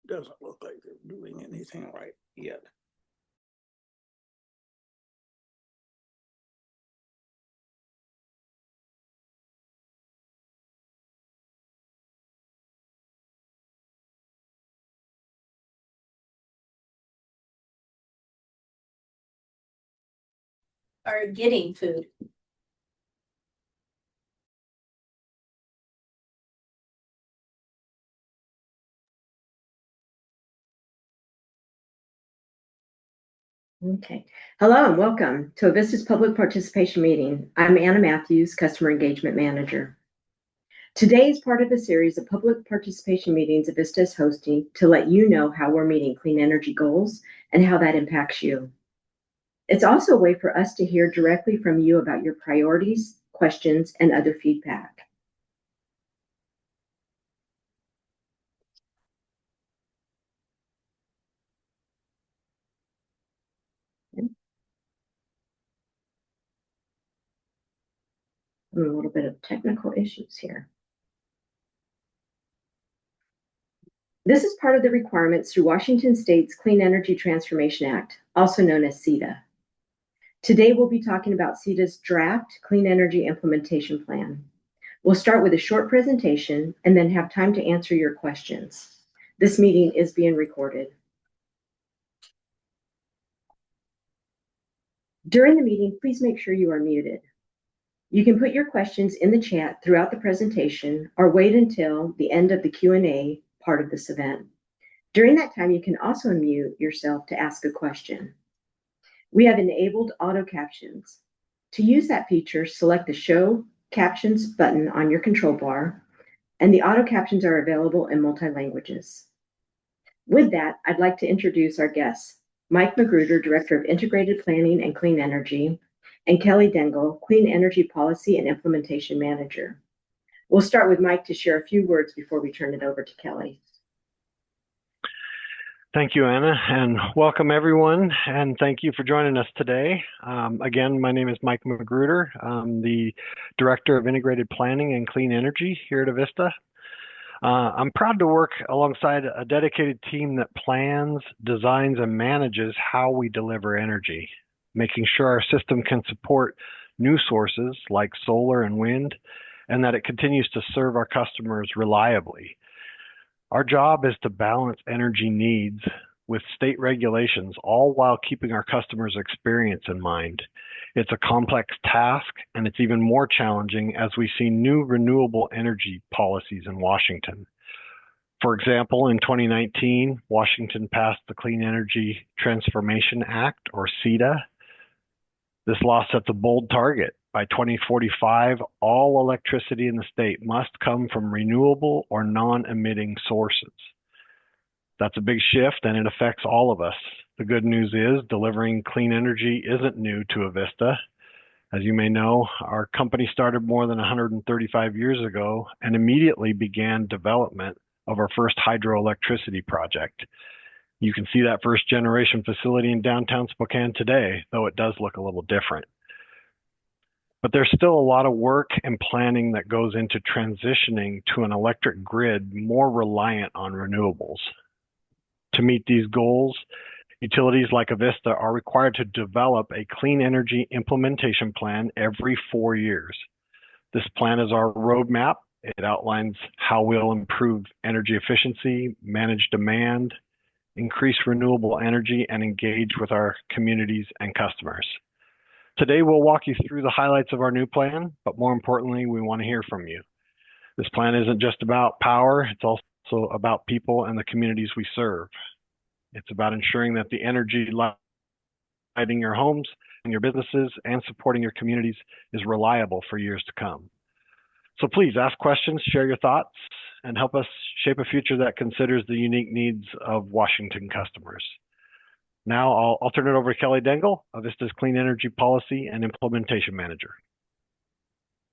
doesn't look like they're doing anything right yet. Are getting food. Okay. Hello and welcome to Avista's public participation meeting. I'm Anna Matthews, Customer Engagement Manager. Today is part of a series of public participation meetings Avista is hosting to let you know how we're meeting clean energy goals and how that impacts you. It's also a way for us to hear directly from you about your priorities, questions, and other feedback. A little bit of technical issues here. This is part of the requirements through Washington State's Clean Energy Transformation Act, also known as CETA. Today, we'll be talking about CETA's draft Clean Energy Implementation Plan. We'll start with a short presentation and then have time to answer your questions. This meeting is being recorded. During the meeting, please make sure you are muted. You can put your questions in the chat throughout the presentation or wait until the end of the Q&A part of this event. During that time, you can also unmute yourself to ask a question. We have enabled auto captions. To use that feature, select the Show Captions button on your control bar, and the auto captions are available in multi-languages. With that, I'd like to introduce our guests, Mike Magruder, Director of Integrated Planning and Clean Energy, and Kelly Dengel, Clean Energy Policy and Implementation Manager. We'll start with Mike to share a few words before we turn it over to Kelly. Thank you, Anna, and welcome everyone, and thank you for joining us today. Again, my name is Mike Magruder. I'm the Director of Integrated Planning and Clean Energy here at Avista. I'm proud to work alongside a dedicated team that plans, designs, and manages how we deliver energy, making sure our system can support new sources like solar and wind, and that it continues to serve our customers reliably. Our job is to balance energy needs with state regulations, all while keeping our customers' experience in mind. It's a complex task, and it's even more challenging as we see new renewable energy policies in Washington. For example, in 2019, Washington passed the Clean Energy Transformation Act, or CETA. This law sets a bold target. By 2045, all electricity in the state must come from renewable or non-emitting sources. That's a big shift, and it affects all of us. The good news is delivering clean energy isn't new to Avista. As you may know, our company started more than 135 years ago and immediately began development of our first hydroelectricity project. You can see that first generation facility in downtown Spokane today, though it does look a little different. But there's still a lot of work and planning that goes into transitioning to an electric grid more reliant on renewables. To meet these goals, utilities like Avista are required to develop a clean energy implementation plan every 4 years. This plan is our roadmap. It outlines how we'll improve energy efficiency, manage demand, increase renewable energy, and engage with our communities and customers. Today, we'll walk you through the highlights of our new plan, but more importantly, we want to hear from you. This plan isn't just about power, it's also about people and the communities we serve. It's about ensuring that the energy lighting your homes and your businesses and supporting your communities is reliable for years to come. So please ask questions, share your thoughts, and help us shape a future that considers the unique needs of Washington customers. Now I'll turn it over to Kelly Dengel, Avista's Clean Energy Policy and Implementation Manager.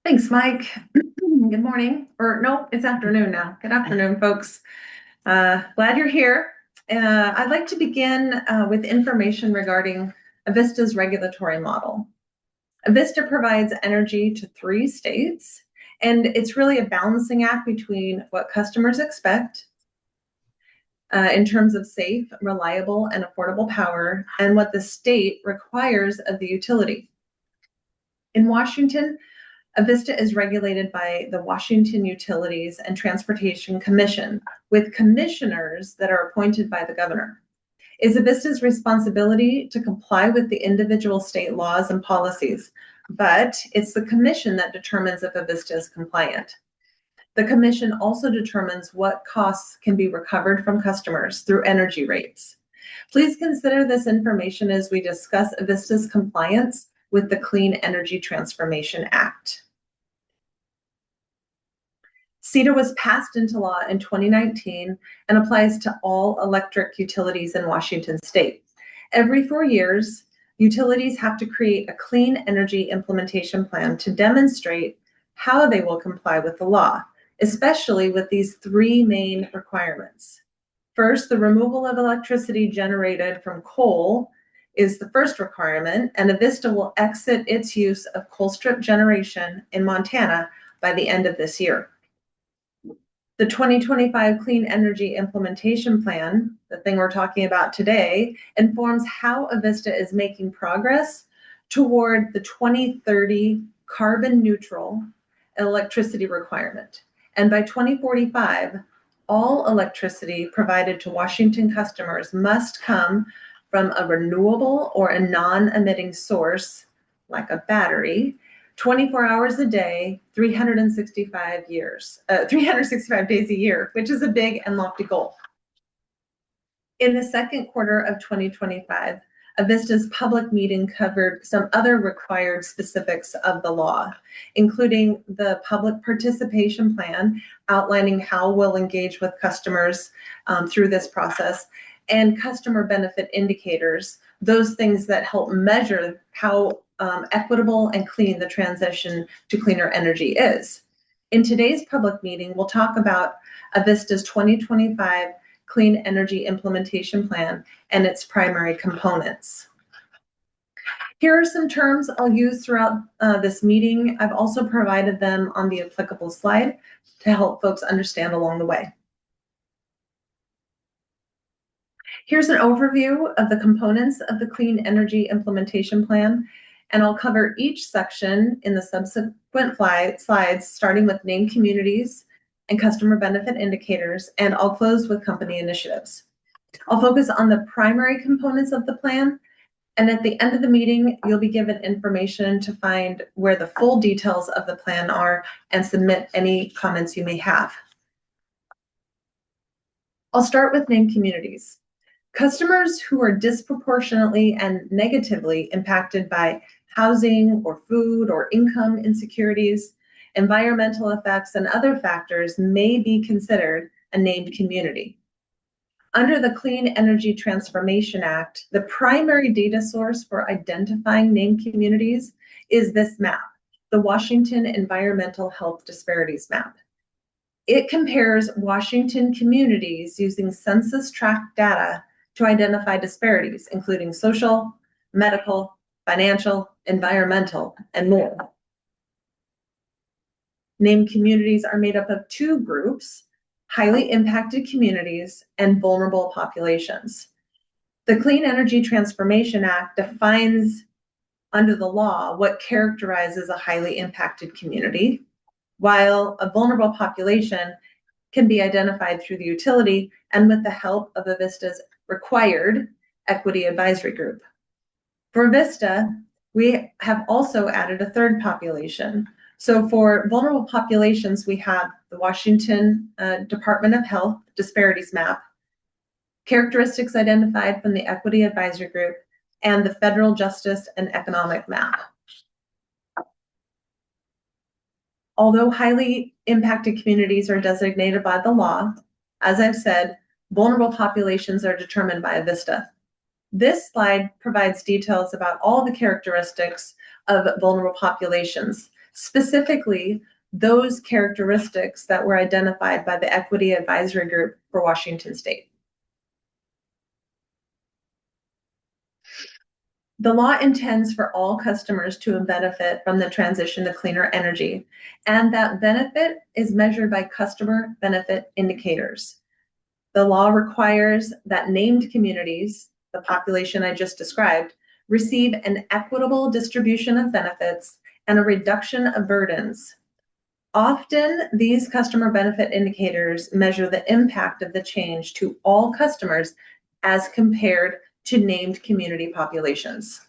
Thanks, Mike. Good morning, or no, it's afternoon now. Good afternoon, folks. Glad you're here. I'd like to begin with information regarding Avista's regulatory model. Avista provides energy to 3 states, and it's really a balancing act between what customers expect in terms of safe, reliable, and affordable power, and what the state requires of the utility. In Washington, Avista is regulated by the Washington Utilities and Transportation Commission, with commissioners that are appointed by the governor. It's Avista's responsibility to comply with the individual state laws and policies, but it's the commission that determines if Avista is compliant. The commission also determines what costs can be recovered from customers through energy rates. Please consider this information as we discuss Avista's compliance with the Clean Energy Transformation Act. CETA was passed into law in 2019 and applies to all electric utilities in Washington state. Every 4 years, utilities have to create a clean energy implementation plan to demonstrate how they will comply with the law, especially with these 3 main requirements. First, the removal of electricity generated from coal is the first requirement, and Avista will exit its use of coal strip generation in Montana by the end of this year. The 2025 Clean Energy Implementation Plan, the thing we're talking about today, informs how Avista is making progress toward the 2030 carbon neutral electricity requirement. And by 2045, all electricity provided to Washington customers must come from a renewable or a non-emitting source, like a battery, 24 hours a day, 365 days a year, which is a big and lofty goal. In the second quarter of 2025, Avista's public meeting covered some other required specifics of the law, including the public participation plan outlining how we'll engage with customers through this process, and customer benefit indicators, those things that help measure how equitable and clean the transition to cleaner energy is. In today's public meeting, we'll talk about Avista's 2025 Clean Energy Implementation Plan and its primary components. Here are some terms I'll use throughout this meeting. I've also provided them on the applicable slide to help folks understand along the way. Here's an overview of the components of the Clean Energy Implementation Plan, and I'll cover each section in the subsequent slides, starting with named communities and customer benefit indicators, and I'll close with company initiatives. I'll focus on the primary components of the plan, and at the end of the meeting, you'll be given information to find where the full details of the plan are and submit any comments you may have. I'll start with named communities. Customers who are disproportionately and negatively impacted by housing or food or income insecurities, environmental effects, and other factors may be considered a named community. Under the Clean Energy Transformation Act, the primary data source for identifying named communities is this map, the Washington Environmental Health Disparities Map. It compares Washington communities using census tract data to identify disparities, including social, medical, financial, environmental, and more. Named communities are made up of 2 groups: highly impacted communities and vulnerable populations. The Clean Energy Transformation Act defines under the law what characterizes a highly impacted community, while a vulnerable population can be identified through the utility and with the help of Avista's required equity advisory group. For Avista, we have also added a third population. So for vulnerable populations, we have the Washington Department of Health Disparities Map, characteristics identified from the Equity Advisory Group, and the Federal Justice and Economic Map. Although highly impacted communities are designated by the law, as I've said, vulnerable populations are determined by Avista. This slide provides details about all the characteristics of vulnerable populations, specifically those characteristics that were identified by the Equity Advisory Group for Washington State. The law intends for all customers to benefit from the transition to cleaner energy, and that benefit is measured by customer benefit indicators. The law requires that named communities, the population I just described, receive an equitable distribution of benefits and a reduction of burdens. Often, these customer benefit indicators measure the impact of the change to all customers as compared to named community populations.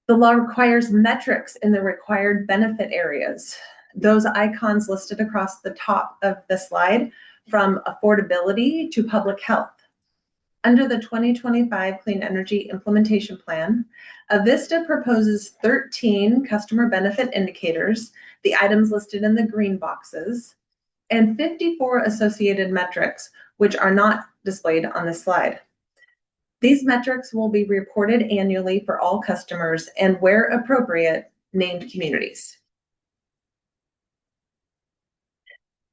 The law requires metrics in the required benefit areas. Those icons listed across the top of the slide, from affordability to public health. Under the 2025 Clean Energy Implementation Plan, Avista proposes 13 customer benefit indicators, the items listed in the green boxes, and 54 associated metrics, which are not displayed on this slide. These metrics will be reported annually for all customers and, where appropriate, named communities.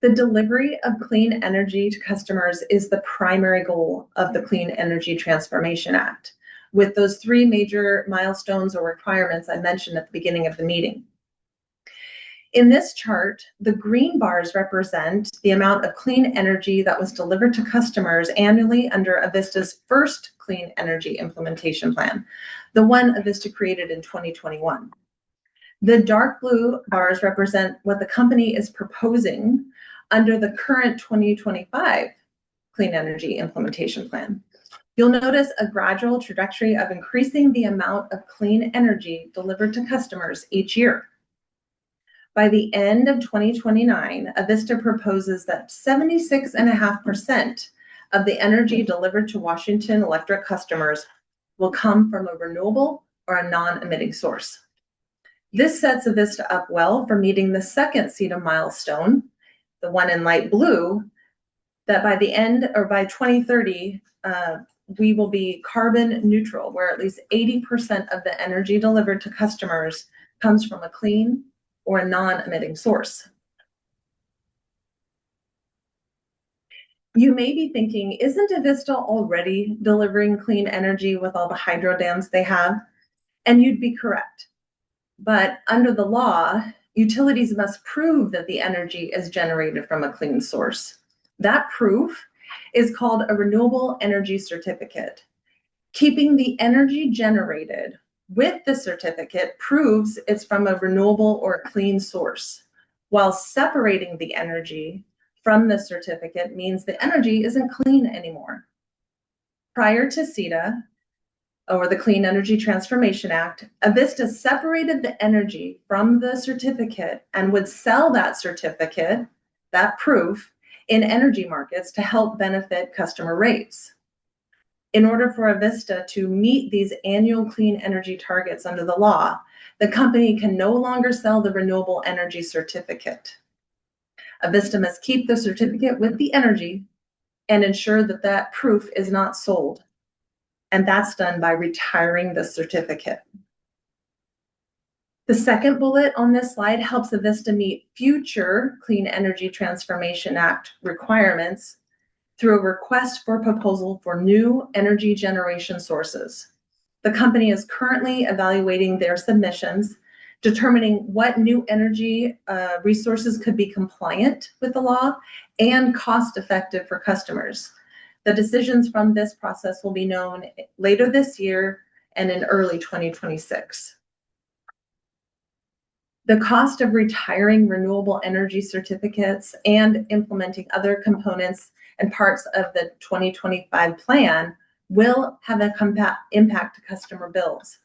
The delivery of clean energy to customers is the primary goal of the Clean Energy Transformation Act, with those 3 major milestones or requirements I mentioned at the beginning of the meeting. In this chart, the green bars represent the amount of clean energy that was delivered to customers annually under Avista's first Clean Energy Implementation Plan, the one Avista created in 2021. The dark blue bars represent what the company is proposing under the current 2025 Clean Energy Implementation Plan. You'll notice a gradual trajectory of increasing the amount of clean energy delivered to customers each year. By the end of 2029, Avista proposes that 76.5% of the energy delivered to Washington Electric customers will come from a renewable or a non-emitting source. This sets Avista up well for meeting the second CETA milestone, the one in light blue, that by the end or by 2030, we will be carbon neutral, where at least 80% of the energy delivered to customers comes from a clean or a non-emitting source. You may be thinking, isn't Avista already delivering clean energy with all the hydro dams they have? And you'd be correct. But under the law, utilities must prove that the energy is generated from a clean source. That proof is called a renewable energy certificate. Keeping the energy generated with the certificate proves it's from a renewable or a clean source, while separating the energy from the certificate means the energy isn't clean anymore. Prior to CETA, or the Clean Energy Transformation Act, Avista separated the energy from the certificate and would sell that certificate, that proof, in energy markets to help benefit customer rates. In order for Avista to meet these annual clean energy targets under the law, the company can no longer sell the renewable energy certificate. Avista must keep the certificate with the energy and ensure that that proof is not sold. And that's done by retiring the certificate. The second bullet on this slide helps Avista meet future Clean Energy Transformation Act requirements through a request for proposal for new energy generation sources. The company is currently evaluating their submissions, determining what new energy resources could be compliant with the law and cost-effective for customers. The decisions from this process will be known later this year and in early 2026. The cost of retiring renewable energy certificates and implementing other components and parts of the 2025 plan will have an impact to customer bills.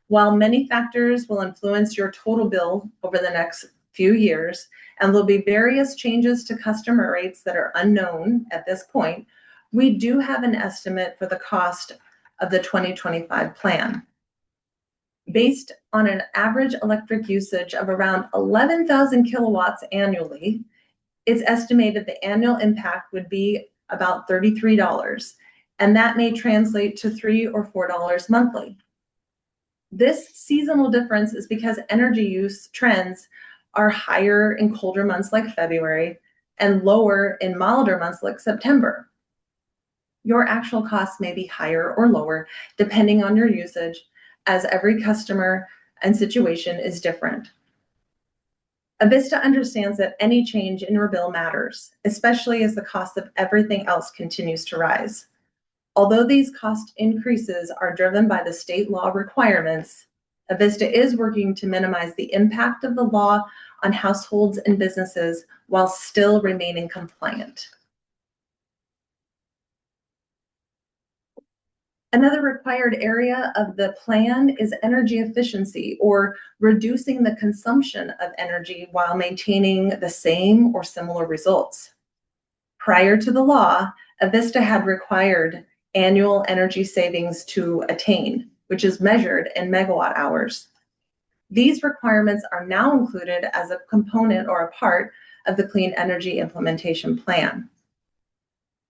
While many factors will influence your total bill over the next few years, and there'll be various changes to customer rates that are unknown at this point, we do have an estimate for the cost of the 2025 plan. Based on an average electric usage of around 11,000 kilowatts annually, it's estimated the annual impact would be about $33, and that may translate to $3 or $4 monthly. This seasonal difference is because energy use trends are higher in colder months like February and lower in milder months like September. Your actual costs may be higher or lower depending on your usage, as every customer and situation is different. Avista understands that any change in your bill matters, especially as the cost of everything else continues to rise. Although these cost increases are driven by the state law requirements, Avista is working to minimize the impact of the law on households and businesses while still remaining compliant. Another required area of the plan is energy efficiency, or reducing the consumption of energy while maintaining the same or similar results. Prior to the law, Avista had required annual energy savings to attain, which is measured in megawatt hours. These requirements are now included as a component or a part of the Clean Energy Implementation Plan.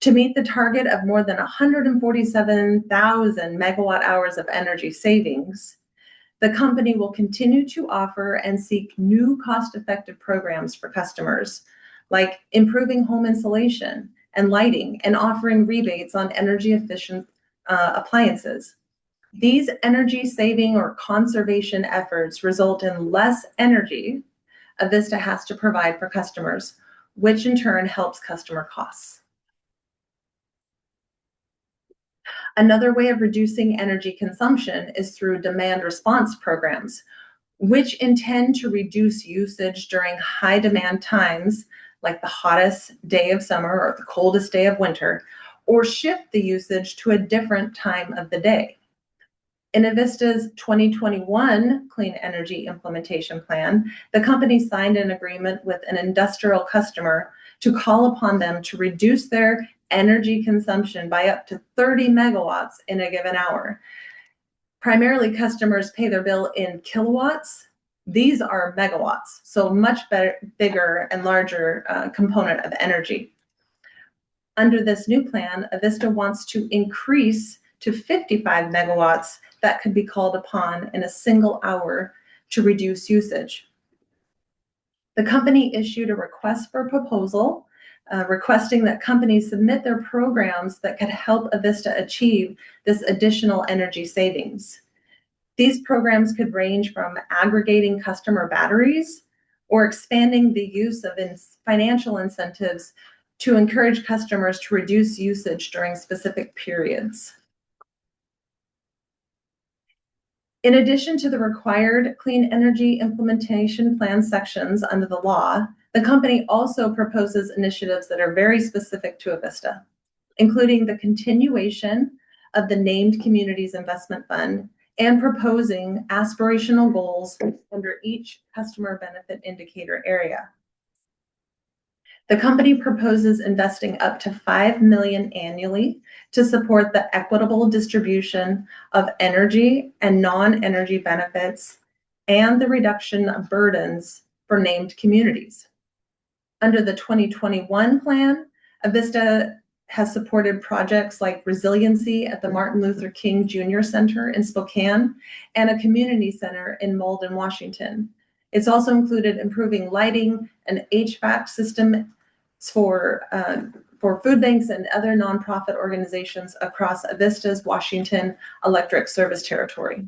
To meet the target of more than 147,000 megawatt hours of energy savings, the company will continue to offer and seek new cost-effective programs for customers, like improving home insulation and lighting and offering rebates on energy-efficient appliances. These energy-saving or conservation efforts result in less energy Avista has to provide for customers, which in turn helps customer costs. Another way of reducing energy consumption is through demand response programs, which intend to reduce usage during high demand times, like the hottest day of summer or the coldest day of winter, or shift the usage to a different time of the day. In Avista's 2021 Clean Energy Implementation Plan, the company signed an agreement with an industrial customer to call upon them to reduce their energy consumption by up to 30 megawatts in a given hour. Primarily, customers pay their bill in kilowatts. These are megawatts, so much bigger and larger component of energy. Under this new plan, Avista wants to increase to 55 megawatts that could be called upon in a single hour to reduce usage. The company issued a request for proposal requesting that companies submit their programs that could help Avista achieve this additional energy savings. These programs could range from aggregating customer batteries or expanding the use of financial incentives to encourage customers to reduce usage during specific periods. In addition to the required Clean Energy Implementation Plan sections under the law, the company also proposes initiatives that are very specific to Avista, including the continuation of the Named Communities Investment Fund and proposing aspirational goals under each customer benefit indicator area. The company proposes investing up to $5 million annually to support the equitable distribution of energy and non-energy benefits and the reduction of burdens for named communities. Under the 2021 plan, Avista has supported projects like resiliency at the Martin Luther King Jr. Center in Spokane and a community center in Malden, Washington. It's also included improving lighting and HVAC system for food banks and other nonprofit organizations across Avista's Washington electric service territory.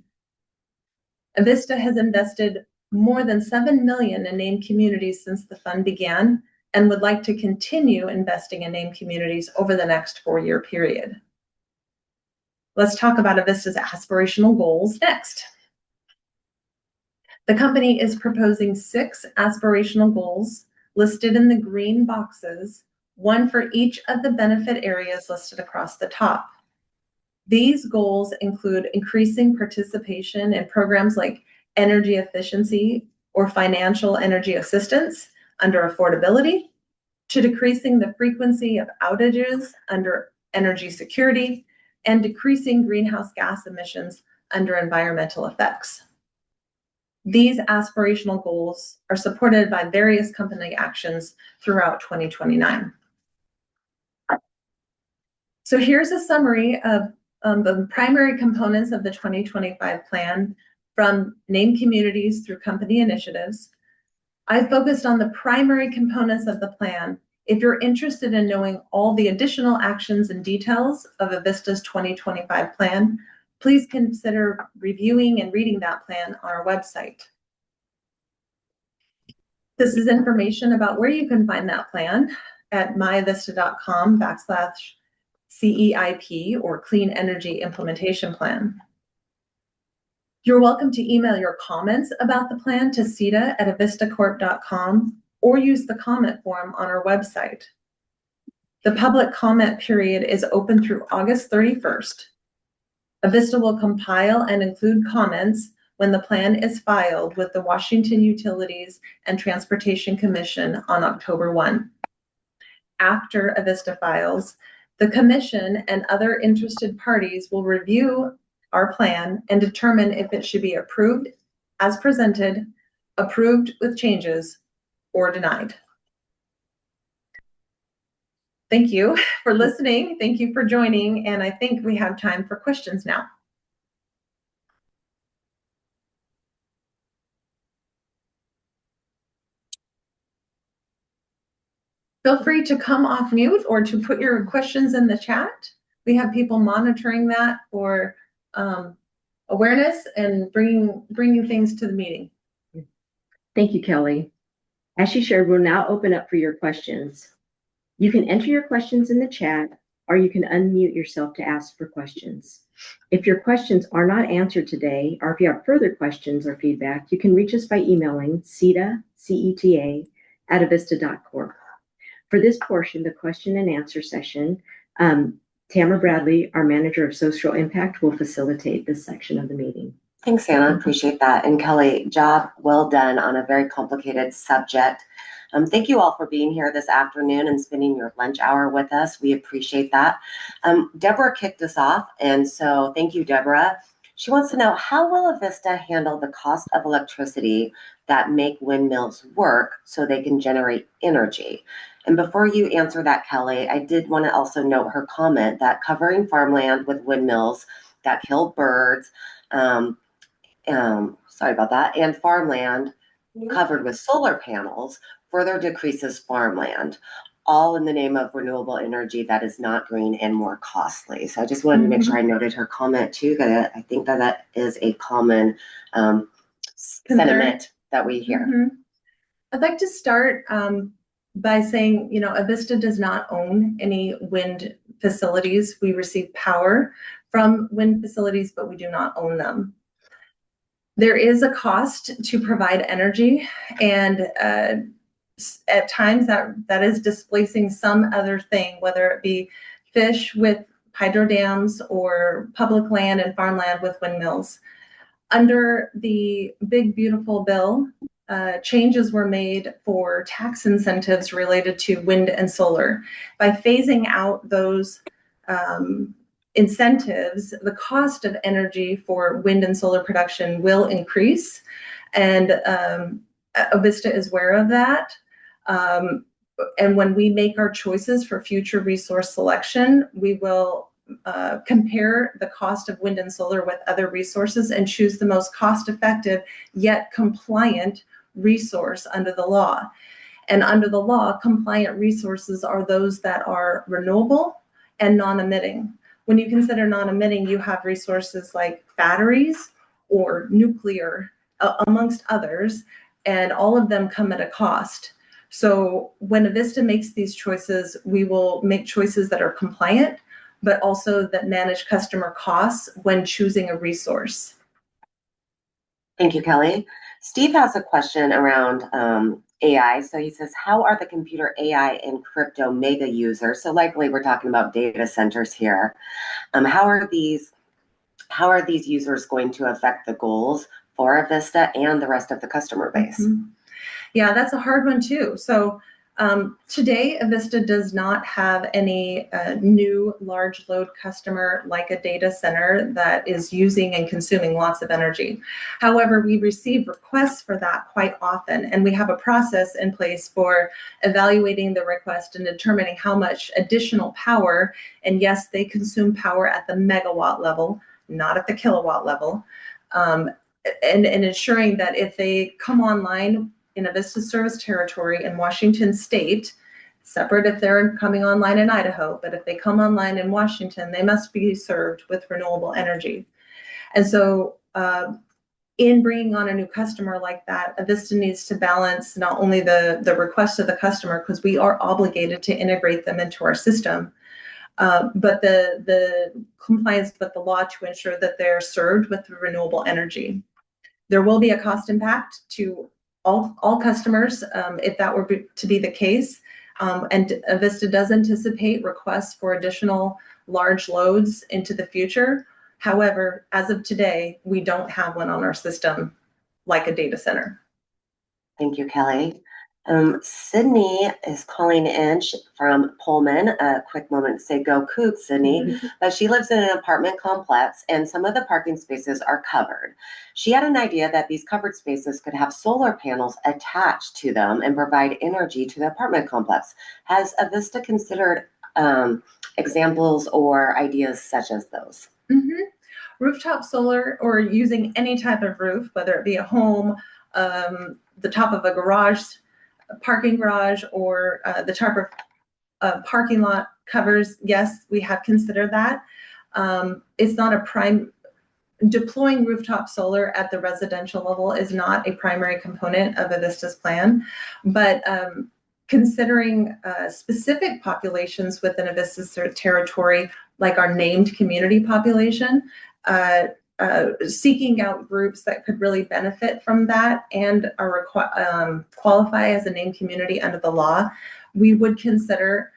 Avista has invested more than $7 million in named communities since the fund began and would like to continue investing in named communities over the next 4-year period. Let's talk about Avista's aspirational goals next. The company is proposing 6 aspirational goals listed in the green boxes, one for each of the benefit areas listed across the top. These goals include increasing participation in programs like energy efficiency or financial energy assistance under affordability, to decreasing the frequency of outages under energy security, and decreasing greenhouse gas emissions under environmental effects. These aspirational goals are supported by various company actions throughout 2029. So here's a summary of the primary components of the 2025 plan, from named communities through company initiatives. I focused on the primary components of the plan. If you're interested in knowing all the additional actions and details of Avista's 2025 plan, please consider reviewing and reading that plan on our website. This is information about where you can find that plan at myavista.com/CEIP or Clean Energy Implementation Plan. You're welcome to email your comments about the plan to CETA@avistacorp.com or use the comment form on our website. The public comment period is open through August 31st. Avista will compile and include comments when the plan is filed with the Washington Utilities and Transportation Commission on October 1. After Avista files, the commission and other interested parties will review our plan and determine if it should be approved as presented, approved with changes, or denied. Thank you for listening. Thank you for joining. And I think we have time for questions now. Feel free to come off mute or to put your questions in the chat. We have people monitoring that for awareness and bringing things to the meeting. Thank you, Kelly. As she shared, we'll now open up for your questions. You can enter your questions in the chat, or you can unmute yourself to ask for questions. If your questions are not answered today, or if you have further questions or feedback, you can reach us by emailing CETA, CETA @avista.corp. For this portion, the question and answer session, Tamara Bradley, our Manager of Social Impact, will facilitate this section of the meeting. Thanks, Anna. Appreciate that. And Kelly, job well done on a very complicated subject. Thank you all for being here this afternoon and spending your lunch hour with us. We appreciate that. Deborah kicked us off, and so thank you, Deborah. She wants to know, how will Avista handle the cost of electricity that make windmills work so they can generate energy? And before you answer that, Kelly, I did want to also note her comment that covering farmland with windmills that kill birds, sorry about that, and farmland covered with solar panels further decreases farmland, all in the name of renewable energy that is not green and more costly. So I just wanted to make sure I noted her comment too, because I think that is a common sentiment that we hear. I'd like to start by saying, Avista does not own any wind facilities. We receive power from wind facilities, but we do not own them. There is a cost to provide energy, and at times that is displacing some other thing, whether it be fish with hydro dams or public land and farmland with windmills. Under the big beautiful bill, changes were made for tax incentives related to wind and solar. By phasing out those incentives, the cost of energy for wind and solar production will increase, and Avista is aware of that. And when we make our choices for future resource selection, we will compare the cost of wind and solar with other resources and choose the most cost-effective yet compliant resource under the law. And under the law, compliant resources are those that are renewable and non-emitting. When you consider non-emitting, you have resources like batteries or nuclear, amongst others, and all of them come at a cost. So when Avista makes these choices, we will make choices that are compliant, but also that manage customer costs when choosing a resource. Thank you, Kelly. Steve has a question around AI. So he says, how are the computer AI and crypto mega users? So likely we're talking about data centers here. How are these users going to affect the goals for Avista and the rest of the customer base? Yeah, that's a hard one too. So today, Avista does not have any new large load customer like a data center that is using and consuming lots of energy. However, we receive requests for that quite often, and we have a process in place for evaluating the request and determining how much additional power, and yes, they consume power at the megawatt level, not at the kilowatt level, and ensuring that if they come online in Avista service territory in Washington state, separate if they're coming online in Idaho, but if they come online in Washington, they must be served with renewable energy. And so in bringing on a new customer like that, Avista needs to balance not only the request of the customer, because we are obligated to integrate them into our system, but the compliance with the law to ensure that they're served with renewable energy. There will be a cost impact to all customers if that were to be the case. And Avista does anticipate requests for additional large loads into the future. However, as of today, we don't have one on our system like a data center. Thank you, Kelly. Sydney is calling in from Pullman. A quick moment to say go Cougs, Sydney. But she lives in an apartment complex and some of the parking spaces are covered. She had an idea that these covered spaces could have solar panels attached to them and provide energy to the apartment complex. Has Avista considered examples or ideas such as those? Rooftop solar, or using any type of roof, whether it be a home, the top of a garage, a parking garage, or the top of parking lot covers, yes, we have considered that. It's not a prime, deploying rooftop solar at the residential level is not a primary component of Avista's plan, but considering specific populations within Avista's territory, like our named community population, seeking out groups that could really benefit from that and are qualify as a named community under the law, we would consider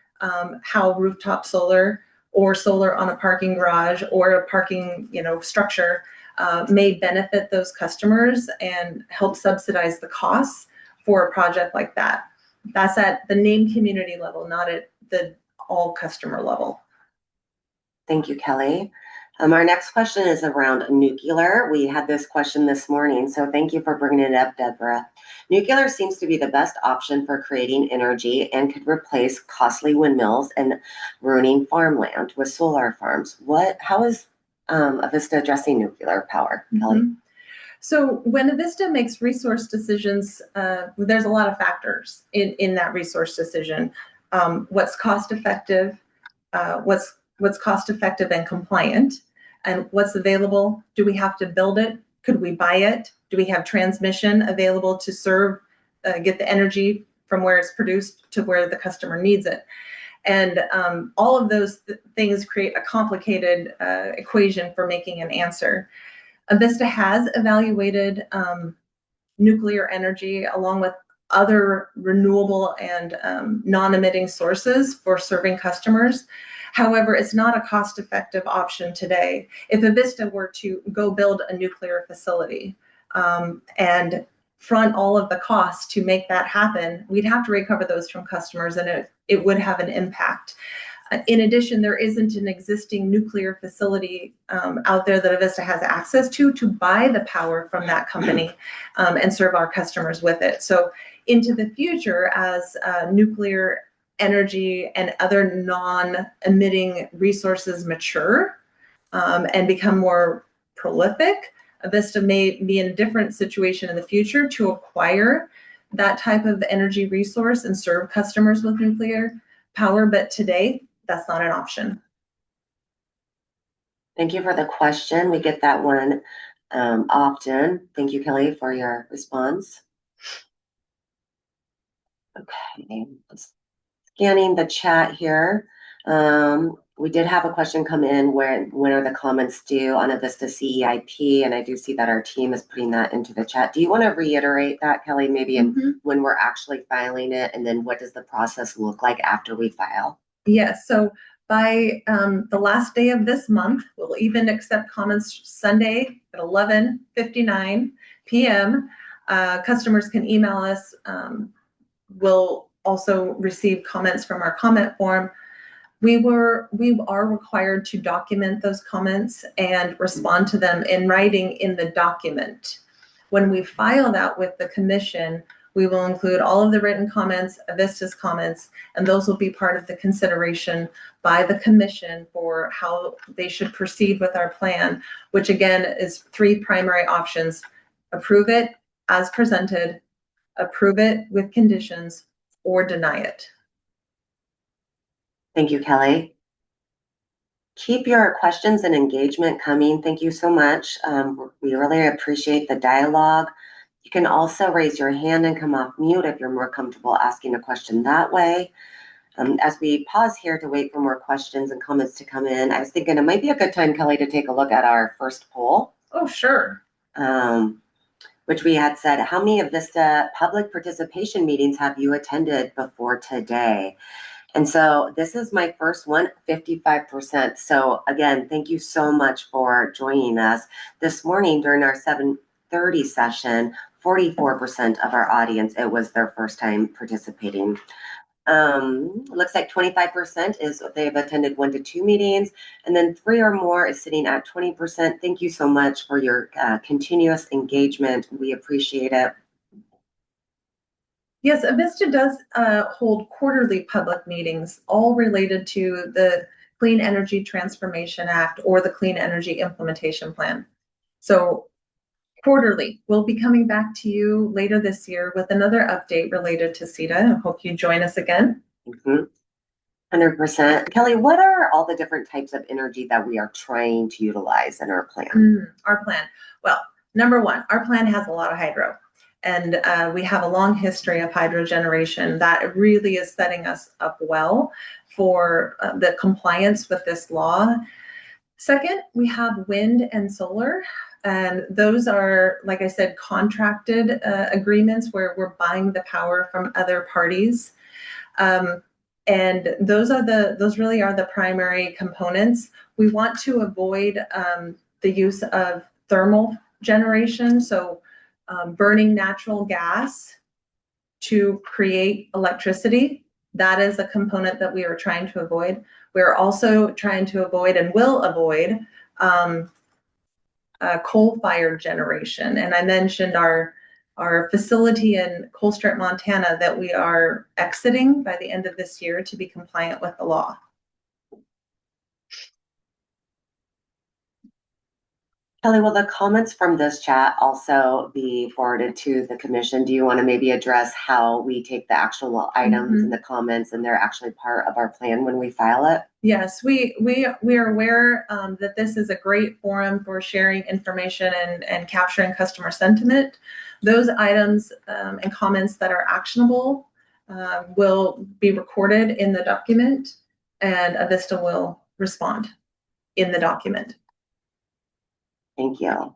how rooftop solar or solar on a parking garage or a parking structure may benefit those customers and help subsidize the costs for a project like that. That's at the named community level, not at the all customer level. Thank you, Kelly. Our next question is around nuclear. We had this question this morning, so thank you for bringing it up, Deborah. Nuclear seems to be the best option for creating energy and could replace costly windmills and ruining farmland with solar farms. How is Avista addressing nuclear power, Kelly? So when Avista makes resource decisions, there's a lot of factors in that resource decision. What's cost effective, what's cost effective and compliant, and what's available. Do we have to build it? Could we buy it? Do we have transmission available to serve, get the energy from where it's produced to where the customer needs it? And all of those things create a complicated equation for making an answer. Avista has evaluated nuclear energy along with other renewable and non-emitting sources for serving customers. However, it's not a cost-effective option today. If Avista were to go build a nuclear facility and front all of the costs to make that happen, we'd have to recover those from customers, and it would have an impact. In addition, there isn't an existing nuclear facility out there that Avista has access to buy the power from that company and serve our customers with it. So into the future, as nuclear energy and other non-emitting resources mature and become more prolific, Avista may be in a different situation in the future to acquire that type of energy resource and serve customers with nuclear power. But today, that's not an option. Thank you for the question. We get that one often. Thank you, Kelly, for your response. Okay, scanning the chat here. We did have a question come in when are the comments due on Avista CEIP, and I do see that our team is putting that into the chat. Do you want to reiterate that, Kelly, maybe when we're actually filing it, and then what does the process look like after we file? Yes, so by the last day of this month, we'll even accept comments Sunday at 11:59 p.m. Customers can email us. We'll also receive comments from our comment form. We are required to document those comments and respond to them in writing in the document. When we file that with the commission, we will include all of the written comments, Avista's comments, and those will be part of the consideration by the commission for how they should proceed with our plan, which again is three primary options: approve it as presented, approve it with conditions, or deny it. Thank you, Kelly. Keep your questions and engagement coming. Thank you so much. We really appreciate the dialogue. You can also raise your hand and come off mute if you're more comfortable asking a question that way. As we pause here to wait for more questions and comments to come in, I was thinking it might be a good time, Kelly, to take a look at our first poll. Oh, sure. Which we had said, how many Avista public participation meetings have you attended before today? And so this is my first one, 55%. So again, thank you so much for joining us. This morning during our 7:30 session, 44% of our audience, it was their first time participating. Looks like 25% is they've attended 1 to 2 meetings, and then 3 or more is sitting at 20%. Thank you so much for your continuous engagement. We appreciate it. Yes, Avista does hold quarterly public meetings, all related to the Clean Energy Transformation Act or the Clean Energy Implementation Plan. So quarterly, we'll be coming back to you later this year with another update related to CETA. I hope you join us again. 100%. Kelly, what are all the different types of energy that we are trying to utilize in our plan? Our plan. Well, number one, our plan has a lot of hydro. And we have a long history of hydro generation that really is setting us up well for the compliance with this law. Second, we have wind and solar. And those are, like I said, contracted agreements where we're buying the power from other parties. And those really are the primary components. We want to avoid the use of thermal generation. So burning natural gas to create electricity. That is a component that we are trying to avoid. We're also trying to avoid and will avoid coal-fired generation. And I mentioned our facility in Colstrip, Montana, that we are exiting by the end of this year to be compliant with the law. Kelly, will the comments from this chat also be forwarded to the commission? Do you want to maybe address how we take the actual items in the comments and they're actually part of our plan when we file it? Yes, we are aware that this is a great forum for sharing information and capturing customer sentiment. Those items and comments that are actionable will be recorded in the document, and Avista will respond in the document. Thank you.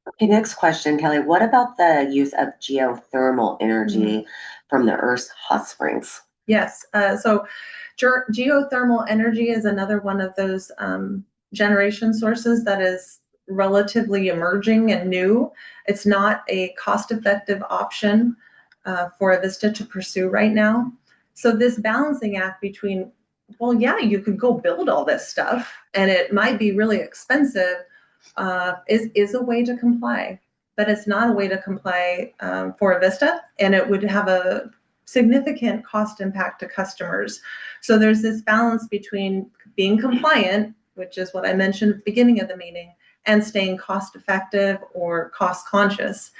Okay, next question, Kelly. What about the use of geothermal energy from the Earth's hot springs? Yes, so geothermal energy is another one of those generation sources that is relatively emerging and new. It's not a cost-effective option for Avista to pursue right now. So this balancing act between, well, yeah, you could go build all this stuff and it might be really expensive, is a way to comply, but it's not a way to comply for Avista, and it would have a significant cost impact to customers. So there's this balance between being compliant, which is what I mentioned at the beginning of the meeting, and staying cost effective or cost conscious.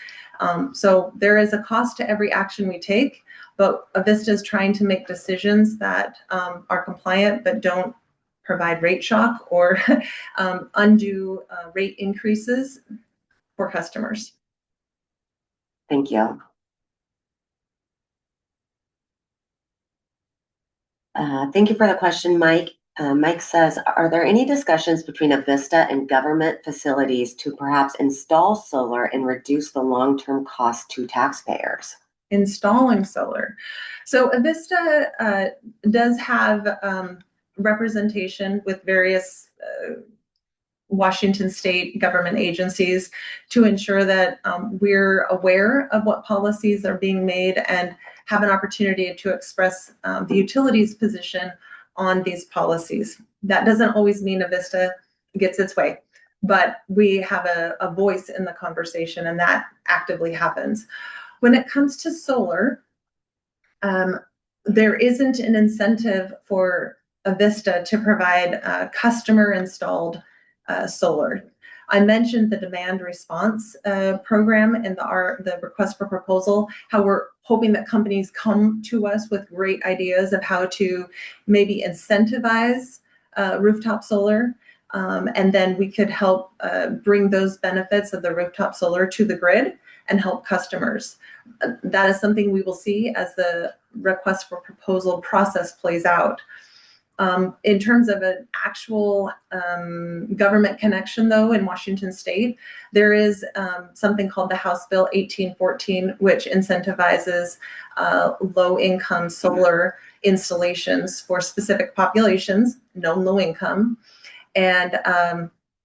So there is a cost to every action we take, but Avista is trying to make decisions that are compliant but don't provide rate shock or undue rate increases for customers. Thank you. Thank you for the question, Mike. Mike says, are there any discussions between Avista and government facilities to perhaps install solar and reduce the long-term cost to taxpayers? Installing solar. So Avista does have representation with various Washington state government agencies to ensure that we're aware of what policies are being made and have an opportunity to express the utilities position on these policies. That doesn't always mean Avista gets its way, but we have a voice in the conversation, and that actively happens. When it comes to solar, there isn't an incentive for Avista to provide customer installed solar. I mentioned the demand response program and the request for proposal, how we're hoping that companies come to us with great ideas of how to maybe incentivize rooftop solar. And then we could help bring those benefits of the rooftop solar to the grid and help customers. That is something we will see as the request for proposal process plays out. In terms of an actual government connection, though, in Washington State, there is something called the House Bill 1814, which incentivizes low-income solar installations for specific populations, known low income. And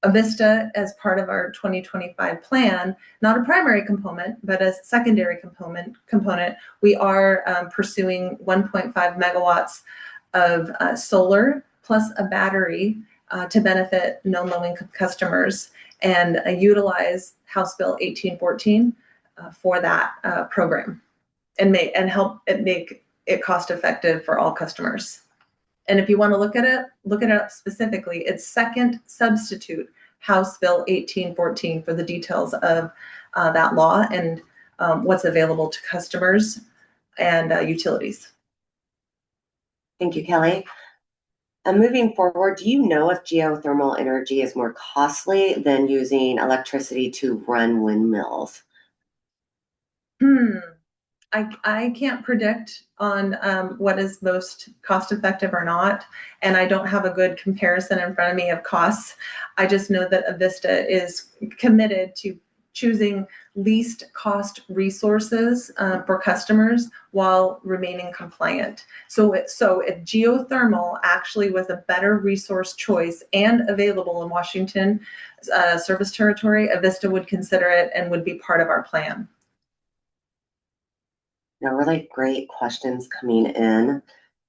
Avista, as part of our 2025 plan, not a primary component, but a secondary component, we are pursuing 1.5 megawatts of solar plus a battery to benefit known low-income customers, and utilize House Bill 1814 for that program, and help it make it cost-effective for all customers. And if you want to look at it up specifically, it's second substitute House Bill 1814 for the details of that law and what's available to customers and utilities. Thank you, Kelly. Moving forward, do you know if geothermal energy is more costly than using electricity to run windmills? I can't predict on what is most cost effective or not, and I don't have a good comparison in front of me of costs. I just know that Avista is committed to choosing least cost resources for customers while remaining compliant. So if geothermal actually was a better resource choice and available in Washington service territory, Avista would consider it and would be part of our plan. Now, really great questions coming in.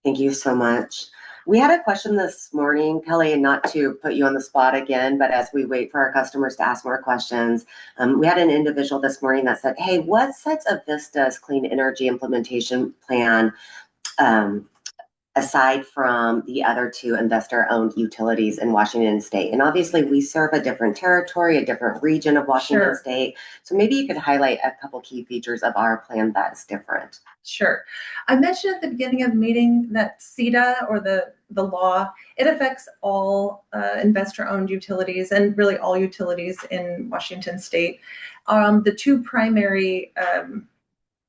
Thank you so much. We had a question this morning, Kelly, and not to put you on the spot again, but as we wait for our customers to ask more questions, we had an individual this morning that said, hey, what sets Avista's clean energy implementation plan aside from the other two investor-owned utilities in Washington State? And obviously, we serve a different territory, a different region of Washington State. So maybe you could highlight a couple key features of our plan that's different. Sure. I mentioned at the beginning of the meeting that CETA, or the law, it affects all investor-owned utilities and really all utilities in Washington State. The two primary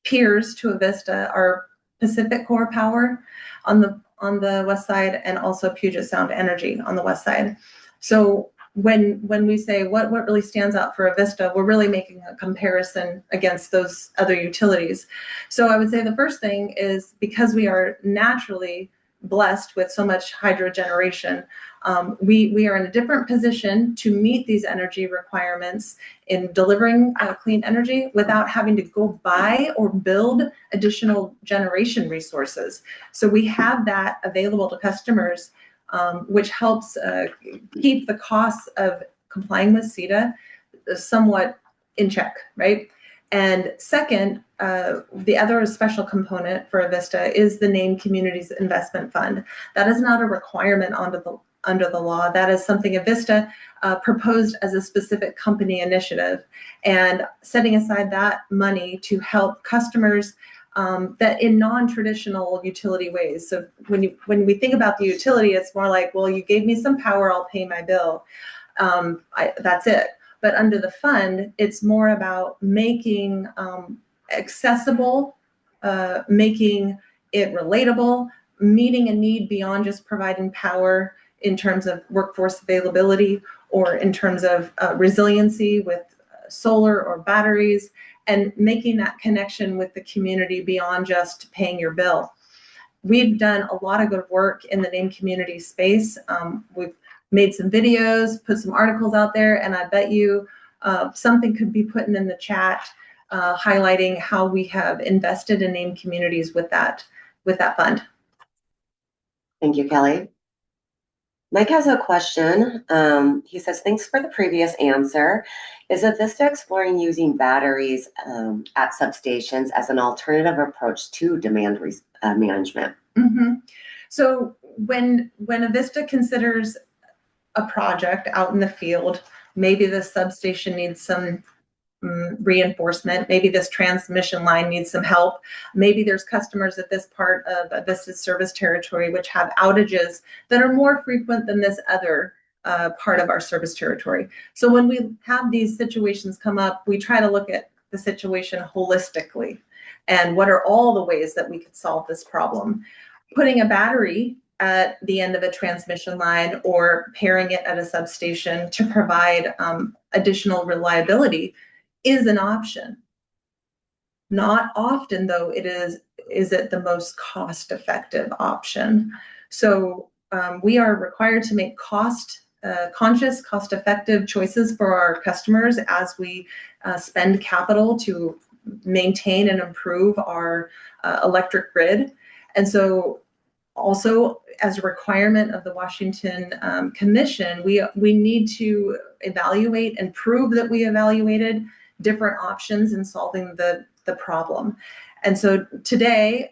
peers to Avista are Pacific Core Power on the west side, and also Puget Sound Energy on the west side. So when we say what really stands out for Avista, we're really making a comparison against those other utilities. So I would say the first thing is, because we are naturally blessed with so much hydro generation, we are in a different position to meet these energy requirements in delivering clean energy without having to go buy or build additional generation resources. So we have that available to customers, which helps keep the costs of complying with CETA somewhat in check, right? And second, the other special component for Avista is the Named Communities Investment Fund. That is not a requirement under the law. That is something Avista proposed as a specific company initiative, and setting aside that money to help customers that in non-traditional utility ways. So when we think about the utility, it's more like, well, you gave me some power, I'll pay my bill. That's it. But under the fund, it's more about making accessible, making it relatable, meeting a need beyond just providing power in terms of workforce availability, or in terms of resiliency with solar or batteries, and making that connection with the community beyond just paying your bill. We've done a lot of good work in the named community space. We've made some videos, put some articles out there, and I bet you something could be put in the chat highlighting how we have invested in named communities with that fund. Thank you, Kelly. Mike has a question. He says, thanks for the previous answer. Is Avista exploring using batteries at substations as an alternative approach to demand management? Mm-hmm. So when Avista considers a project out in the field, maybe this substation needs some reinforcement. Maybe this transmission line needs some help. Maybe there's customers at this part of Avista's service territory which have outages that are more frequent than this other part of our service territory. So when we have these situations come up, we try to look at the situation holistically and what are all the ways that we could solve this problem. Putting a battery at the end of a transmission line or pairing it at a substation to provide additional reliability is an option. Not often, though, is it the most cost-effective option. So we are required to make conscious, cost-effective choices for our customers as we spend capital to maintain and improve our electric grid. And so also, as a requirement of the Washington Commission, we need to evaluate and prove that we evaluated different options in solving the problem. And so today,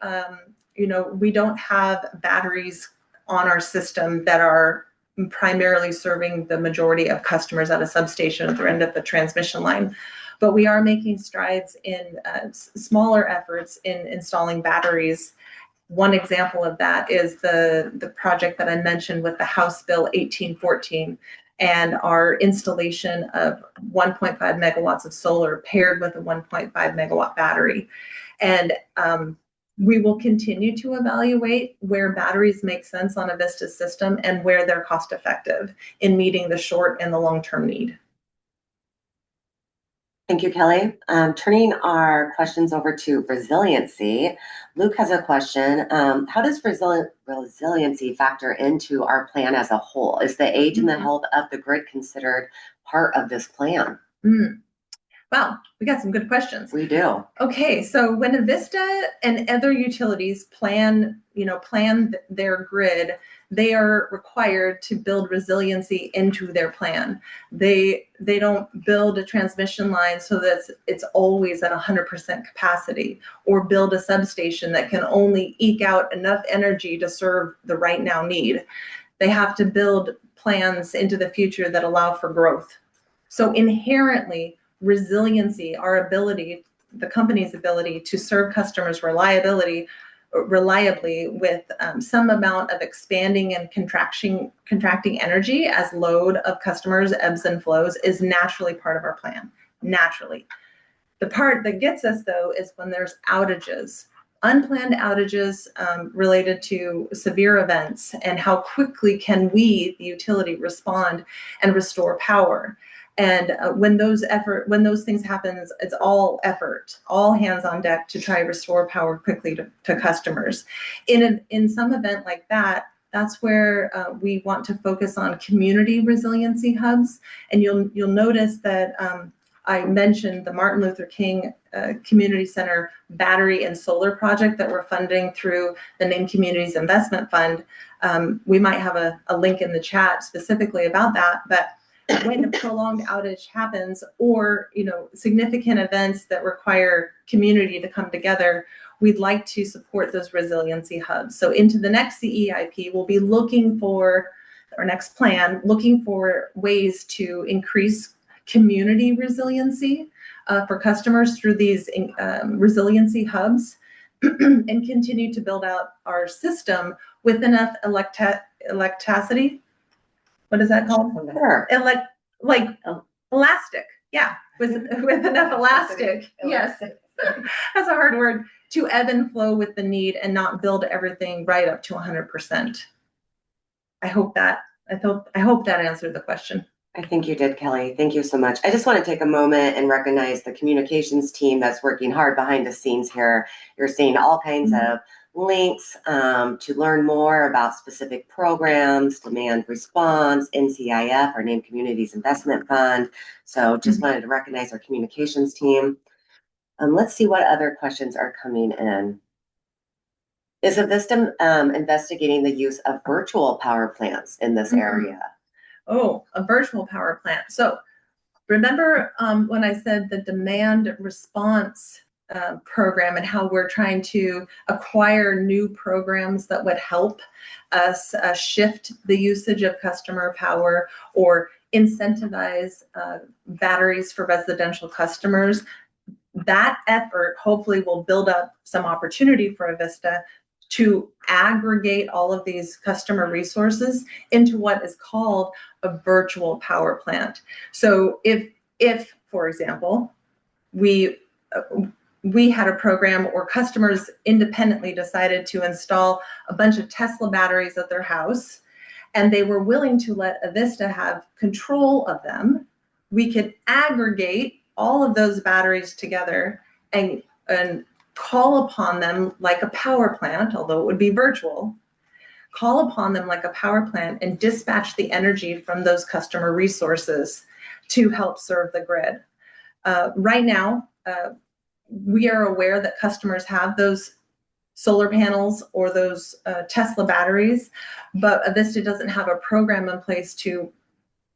we don't have batteries on our system that are primarily serving the majority of customers at a substation at the end of the transmission line. But we are making strides in smaller efforts in installing batteries. One example of that is the project that I mentioned with the House Bill 1814 and our installation of 1.5 megawatts of solar paired with a 1.5 megawatt battery. And we will continue to evaluate where batteries make sense on Avista's system and where they're cost effective in meeting the short and the long-term need. Thank you, Kelly. Turning our questions over to resiliency. Luke has a question. How does resiliency factor into our plan as a whole? Is the age and the health of the grid considered part of this plan? Wow, we got some good questions. We do. Okay, so when Avista and other utilities plan their grid, they are required to build resiliency into their plan. They don't build a transmission line so that it's always at 100% capacity, or build a substation that can only eke out enough energy to serve the right now need. They have to build plans into the future that allow for growth. So inherently, resiliency, our ability, the company's ability to serve customers reliably with some amount of expanding and contracting energy as load of customers ebbs and flows, is naturally part of our plan, naturally. The part that gets us, though, is when there's outages, unplanned outages related to severe events, and how quickly can we, the utility, respond and restore power. And when those things happen, it's all effort, all hands on deck to try to restore power quickly to customers. In some event like that, that's where we want to focus on community resiliency hubs. And you'll notice that I mentioned the Martin Luther King Community Center battery and solar project that we're funding through the Named Communities Investment Fund. We might have a link in the chat specifically about that, but when a prolonged outage happens, or significant events that require community to come together, we'd like to support those resiliency hubs. So into the next CEIP, we'll be looking for our next plan, looking for ways to increase community resiliency for customers through these resiliency hubs, and continue to build out our system with enough elasticity. What is that called? Sure. Like elastic. Yeah, with enough elastic. Yes, that's a hard word. To ebb and flow with the need and not build everything right up to 100%. I hope that answered the question. I think you did, Kelly. Thank you so much. I just want to take a moment and recognize the communications team that's working hard behind the scenes here. You're seeing all kinds of links to learn more about specific programs, demand response, NCIF, our Named Communities Investment Fund. So just wanted to recognize our communications team. Let's see what other questions are coming in. Is Avista investigating the use of virtual power plants in this area? Oh, a virtual power plant. So remember when I said the demand response program and how we're trying to acquire new programs that would help us shift the usage of customer power or incentivize batteries for residential customers. That effort hopefully will build up some opportunity for Avista to aggregate all of these customer resources into what is called a virtual power plant. So if for example, we had a program or customers independently decided to install a bunch of Tesla batteries at their house, and they were willing to let Avista have control of them, we could aggregate all of those batteries together and call upon them like a power plant, although it would be virtual, call upon them like a power plant and dispatch the energy from those customer resources to help serve the grid. Right now, we are aware that customers have those solar panels or those Tesla batteries, but Avista doesn't have a program in place to,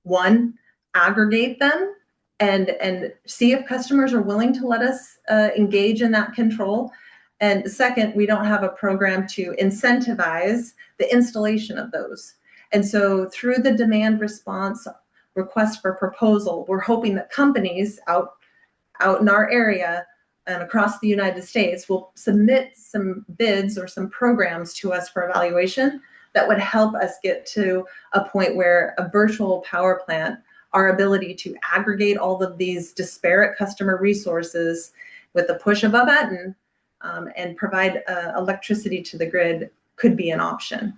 one, aggregate them and see if customers are willing to let us engage in that control. And second, we don't have a program to incentivize the installation of those. And so through the demand response request for proposal, we're hoping that companies out in our area and across the United States will submit some bids or some programs to us for evaluation that would help us get to a point where a virtual power plant, our ability to aggregate all of these disparate customer resources with the push of a button and provide electricity to the grid could be an option.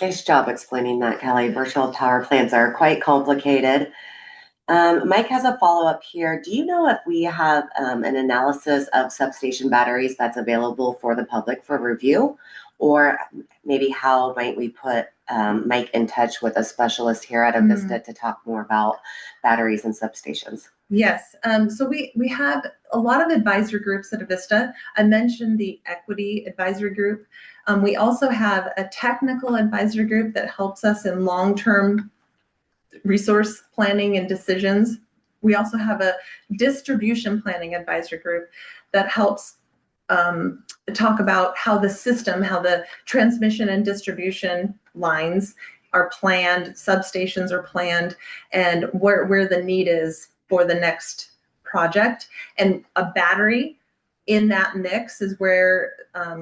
Nice job explaining that, Kelly. Virtual power plants are quite complicated. Mike has a follow-up here. Do you know if we have an analysis of substation batteries that's available for the public for review? Or maybe how might we put Mike in touch with a specialist here at Avista to talk more about batteries and substations? Yes, so we have a lot of advisory groups at Avista. I mentioned the equity advisory group. We also have a technical advisory group that helps us in long-term resource planning and decisions. We also have a distribution planning advisory group that helps talk about how the transmission and distribution lines are planned, substations are planned, and where the need is for the next project. And a battery in that mix is where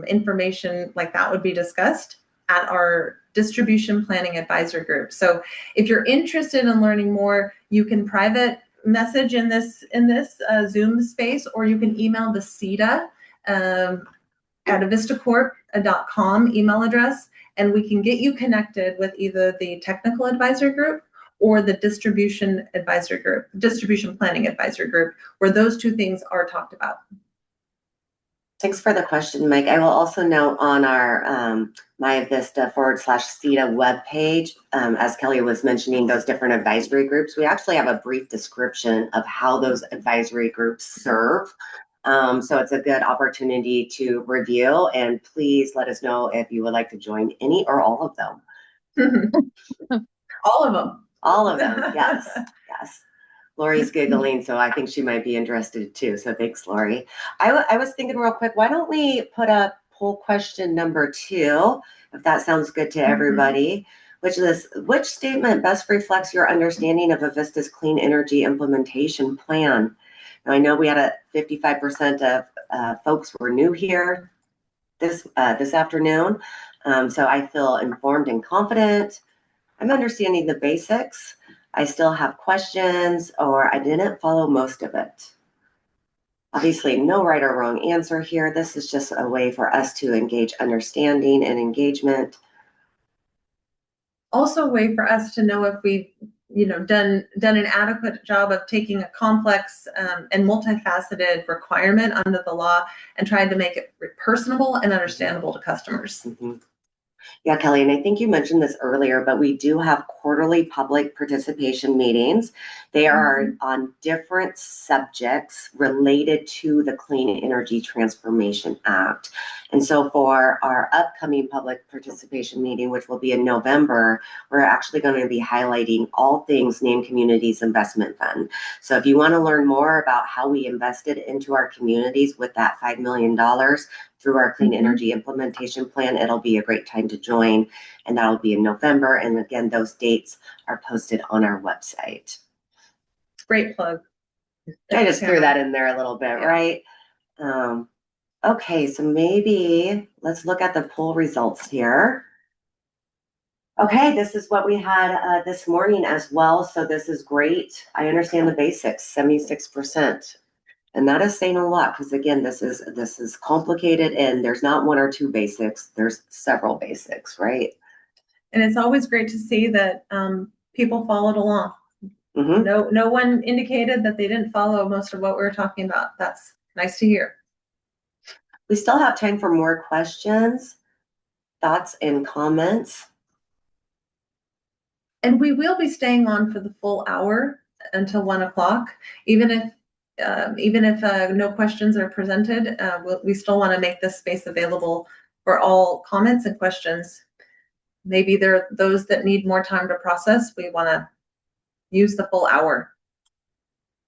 information like that would be discussed at our distribution planning advisory group. So if you're interested in learning more, you can private message in this Zoom space, or you can email the CETA at avistacorp.com email address, and we can get you connected with either the technical advisory group or the distribution planning advisory group, where those two things are talked about. Thanks for the question, Mike. I will also note on our myavista/CETA webpage, as Kelly was mentioning, those different advisory groups, we actually have a brief description of how those advisory groups serve. So it's a good opportunity to review, and please let us know if you would like to join any or all of them. All of them. All of them, yes, yes. Lori's giggling, so I think she might be interested too. So thanks, Lori. I was thinking real quick, why don't we put up poll question number 2, if that sounds good to everybody, which is, which statement best reflects your understanding of Avista's clean energy implementation plan? Now, I know we had a 55% of folks were new here this afternoon, so I feel informed and confident. I'm understanding the basics. I still have questions, or I didn't follow most of it. Obviously, no right or wrong answer here. This is just a way for us to engage understanding and engagement. Also a way for us to know if we've done an adequate job of taking a complex and multifaceted requirement under the law and trying to make it personable and understandable to customers. Yeah, Kelly, and I think you mentioned this earlier, but we do have quarterly public participation meetings. They are on different subjects related to the Clean Energy Transformation Act. And so for our upcoming public participation meeting, which will be in November, we're actually going to be highlighting all things Named Communities Investment Fund. So if you want to learn more about how we invested into our communities with that $5 million through our Clean Mhm. Energy Implementation Plan. It'll be a great time to join, and that'll be in November. And again, those dates are posted on our website. Great plug. I just threw Tamara. that in there a little bit, Yeah. right? Okay, so maybe let's look at the poll results here. Okay, this is what we had this morning as well. So this is great. I understand the basics, 76%. And that is saying a lot because again, this is complicated and there's not one or two basics, there's several basics, right? And it's always great to see that people followed along. Mm-hmm. No one indicated that they didn't follow most of what we were talking about. That's nice to hear. We still have time for more questions, thoughts, and comments. And we will be staying on for the full hour until 1 o'clock, even if no questions are presented. We still want to make this space available for all comments and questions. Maybe there are those that need more time to process. We want to use the full hour.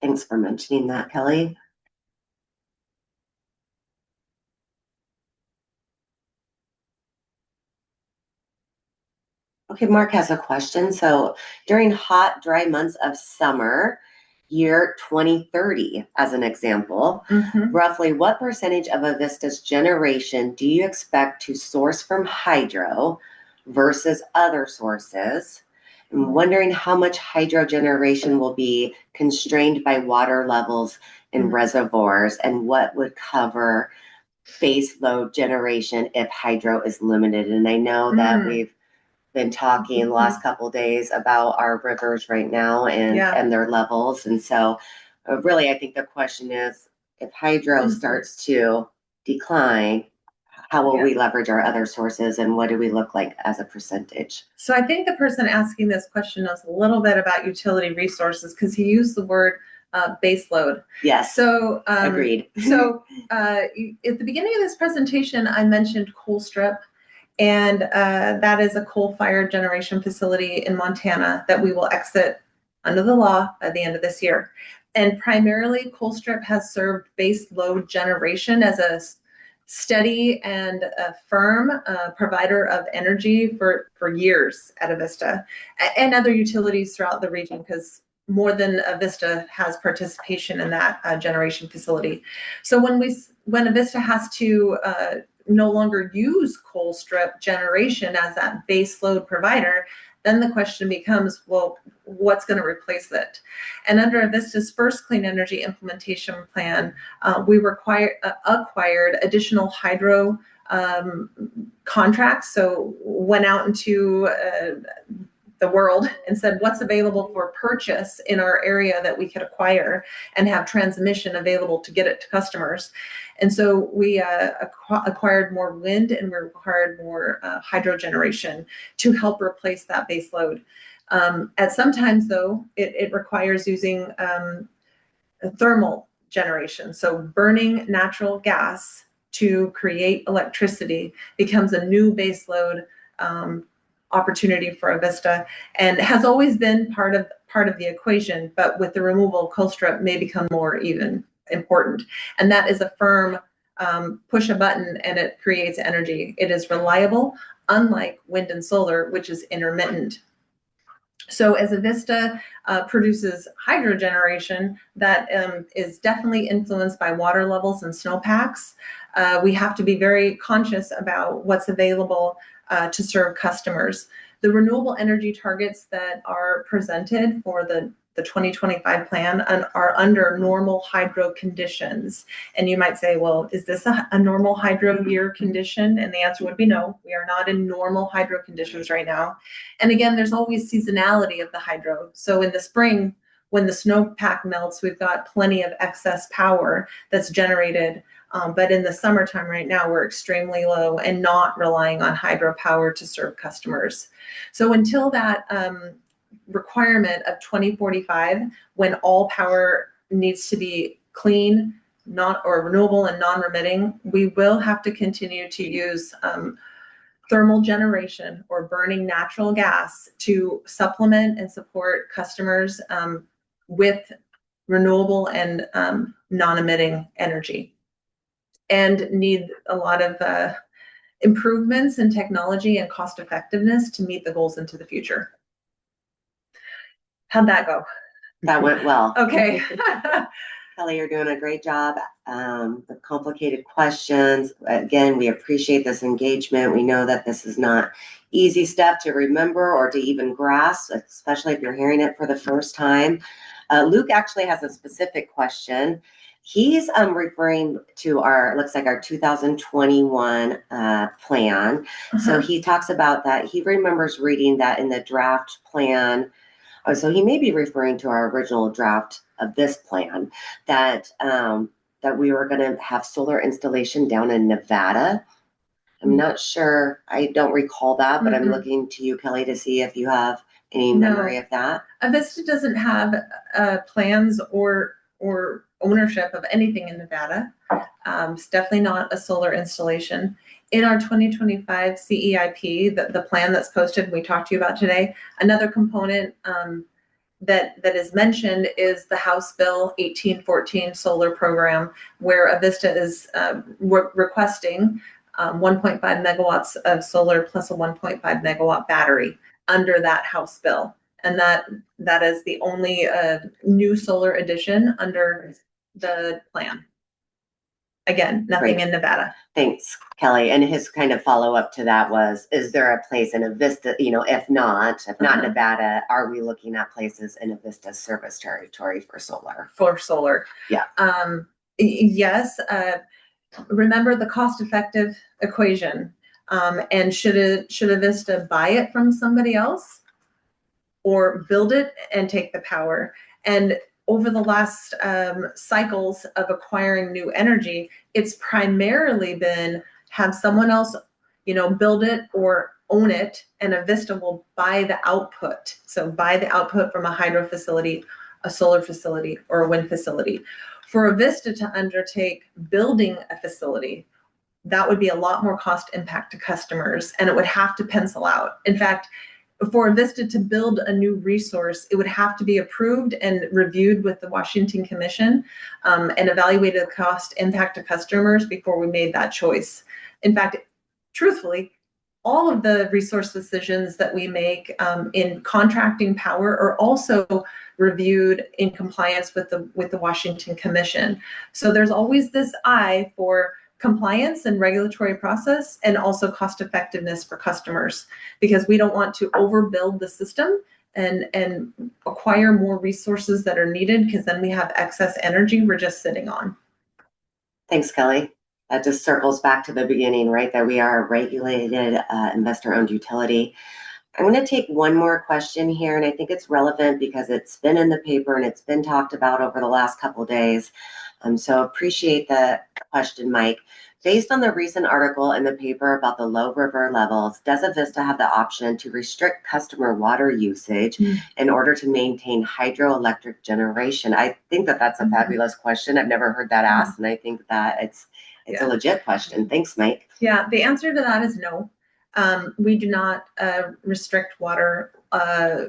Thanks for mentioning that, Kelly. Okay, Mark has a question. So during hot, dry months of summer, year 2030, as an example, roughly what percentage of Avista's generation do you expect to source from hydro versus other sources? I'm wondering how much hydro generation will be constrained by water levels in reservoirs and what would cover base load generation if hydro is limited. And I know that we've been talking the last couple of days about our rivers right now and their levels. And so really, I think the question is, if hydro starts to decline, how will we leverage our other sources and what do we look like as a percentage? So I think the person asking this question knows a little bit about utility resources because he used the word base load. Yes. So agreed. So at the beginning of this presentation, I mentioned Colstrip. And that is a coal-fired generation facility in Montana that we will exit under the law by the end of this year. And primarily, Colstrip has served base load generation as a steady and a firm provider of energy for years at Avista and other utilities throughout the region, because more than Avista has participation in that generation facility. So when Avista has to no longer use Colstrip generation as that base load provider, then the question becomes, well, what's going to replace it? And under Avista's first clean energy implementation plan, we acquired additional hydro contracts. So went out into the world and said, what's available for purchase in our area that we could acquire and have transmission available to get it to customers. And so we acquired more wind and we acquired more hydro generation to help replace that base load. At sometimes, though, it requires using thermal generation. So burning natural gas to create electricity becomes a new base load opportunity for Avista, and has always been part of the equation, but with the removal of Colstrip may become more even important. And that is a firm push a button and it creates energy. It is reliable, unlike wind and solar, which is intermittent. So as Avista produces hydro generation that is definitely influenced by water levels and snowpacks, we have to be very conscious about what's available to serve customers. The renewable energy targets that are presented for the 2025 plan are under normal hydro conditions. And you might say, well, is this a normal hydro year condition? And the answer would be no, we are not in normal hydro conditions right now. And again, there's always seasonality of the hydro. So in the spring, when the snowpack melts, we've got plenty of excess power that's generated. But in the summertime right now, we're extremely low and not relying on hydropower to serve customers. So until that requirement of 2045, when all power needs to be clean, or renewable and non-remitting, we will have to continue to use thermal generation or burning natural gas to supplement and support customers with renewable and non-emitting energy. and need a lot of improvements in technology and cost effectiveness to meet the goals into the future. How'd that go? That went well. Okay. Kelly, you're doing a great job. The complicated questions. Again, we appreciate this engagement. We know that this is not easy stuff to remember or to even grasp, especially if you're hearing it for the first time. Luke actually has a specific question. He's referring to looks like our 2021 plan. So he talks about that. He remembers reading that in the draft plan. So he may be referring to our original draft of this plan that we were going to have solar installation down in Nevada. I'm not sure. I don't recall that, but I'm looking to you, Kelly, to see if you have any memory of that. Avista doesn't have plans or ownership of anything in Nevada. It's definitely not a solar installation. In our 2025 CEIP, the plan that's posted, we talked to you about today, another component that is mentioned is the House Bill 1814 solar program, where Avista is requesting 1.5 megawatts of solar plus a 1.5 megawatt battery under that House bill. And that is the only new solar addition under the plan. Again, nothing in Nevada. Thanks, Kelly. And his kind of follow-up to that was, is there a place in Avista, if not Nevada, are we looking at places in Avista's service territory for solar? For solar. Yeah. Yes. Remember the cost-effective equation. And should Avista buy it from somebody else or build it and take the power? And over the last cycles of acquiring new energy, it's primarily been have someone else, build it or own it, and Avista will buy the output. So buy the output from a hydro facility, a solar facility, or a wind facility. For Avista to undertake building a facility, that would be a lot more cost impact to customers, and it would have to pencil out. In fact, for Avista to build a new resource, it would have to be approved and reviewed with the Washington Commission and evaluated the cost impact to customers before we made that choice. In fact, truthfully, all of the resource decisions that we make in contracting power are also reviewed in compliance with the Washington Commission. So there's always this eye for compliance and regulatory process, and also cost effectiveness for customers, because we don't want to overbuild the system and acquire more resources that are needed, because then we have excess energy we're just sitting on. Thanks, Kelly. That just circles back to the beginning, right? That we are a regulated investor-owned utility. I'm going to take one more question here, and I think it's relevant because it's been in the paper and it's been talked about over the last couple of days. So appreciate the question, Mike. Based on the recent article in the paper about the low river levels, does Avista have the option to restrict customer water usage in order to maintain hydroelectric generation? I think that's a fabulous question. I've never heard that asked, and I think that it's a legit question. Thanks, Mike. Yeah, the answer to that is no. We do not restrict water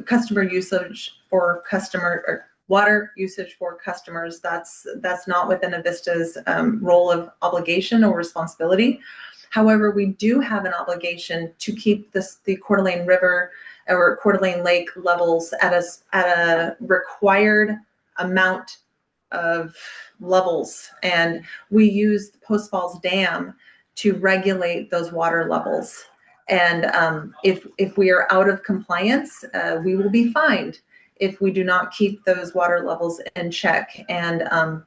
customer usage for water usage for customers. That's not within Avista's role of obligation or responsibility. However, we do have an obligation to keep the Coeur d'Alene River or Coeur d'Alene Lake levels at a required amount of levels, and we use the Post Falls Dam to regulate those water levels. And if we are out of compliance, we will be fined if we do not keep those water levels in check and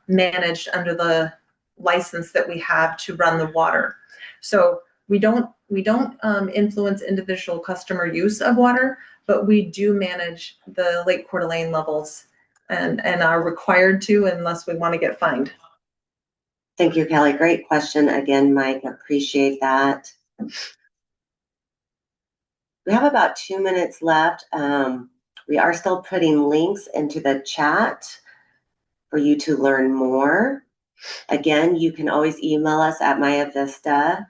managed under the license that we have to run the water. So we don't influence individual customer use of water, but we do manage the Lake Coeur d'Alene levels and are required to, unless we want to get fined. Thank you, Kelly. Great question again, Mike. Appreciate that. We have about 2 minutes left. We are still putting links into the chat for you to learn more. Again, you can always email us at CETA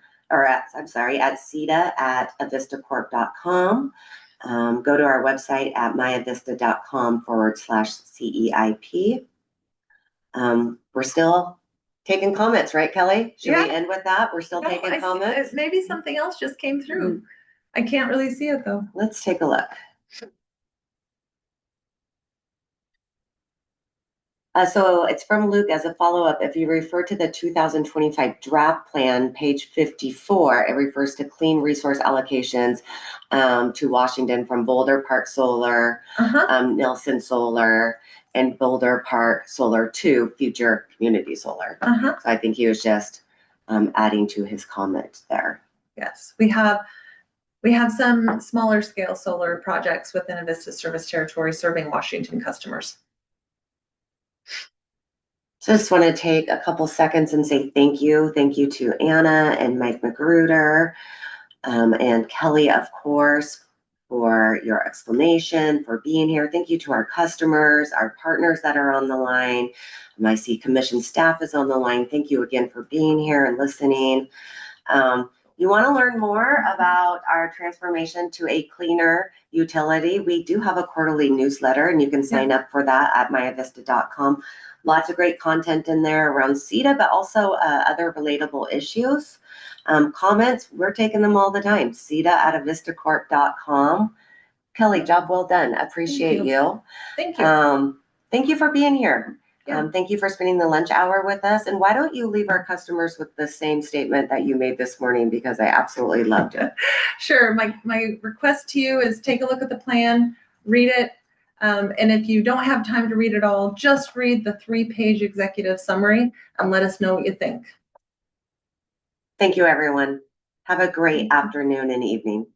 at avistacorp.com. Go to our website at myavista.com/CEIP. We're still taking comments, right, Kelly? Should we Yeah. end with that? We're still No, taking comments? maybe something else just came through. I can't really see it though. Let's take a look. So it's from Luke as a follow-up. If you refer to the 2025 draft plan, page 54, it refers to clean resource allocations to Washington from Boulder Park Solar, Nelson Solar, and Boulder Park Solar to Future Community Solar. So I think he was just adding to his comment there. Yes, we have some smaller scale solar projects within Avista service territory serving Washington customers. So I just want to take a couple seconds and say thank you. Thank you to Anna and Mike Magruder and Kelly, of course, for your explanation, for being here. Thank you to our customers, our partners that are on the line. I see commission staff is on the line. Thank you again for being here and listening. You want to learn more about our transformation to a cleaner utility? We do have a quarterly newsletter, and you can sign up for that at myavista.com. Lots of great content in there around CETA, but also other relatable issues. Comments, we're taking them all the time. CETA@avistacorp.com. Kelly, job well done. Appreciate you. Thank you. Thank you for being here. Yeah. Thank you for spending the lunch hour with us. And why don't you leave our customers with the same statement that you made this morning, because I absolutely loved it. Sure. My request to you is take a look at the plan, read it. And if you don't have time to read it all, just read the 3-page executive summary and let us know what you think. Thank you, everyone. Have a great afternoon and evening.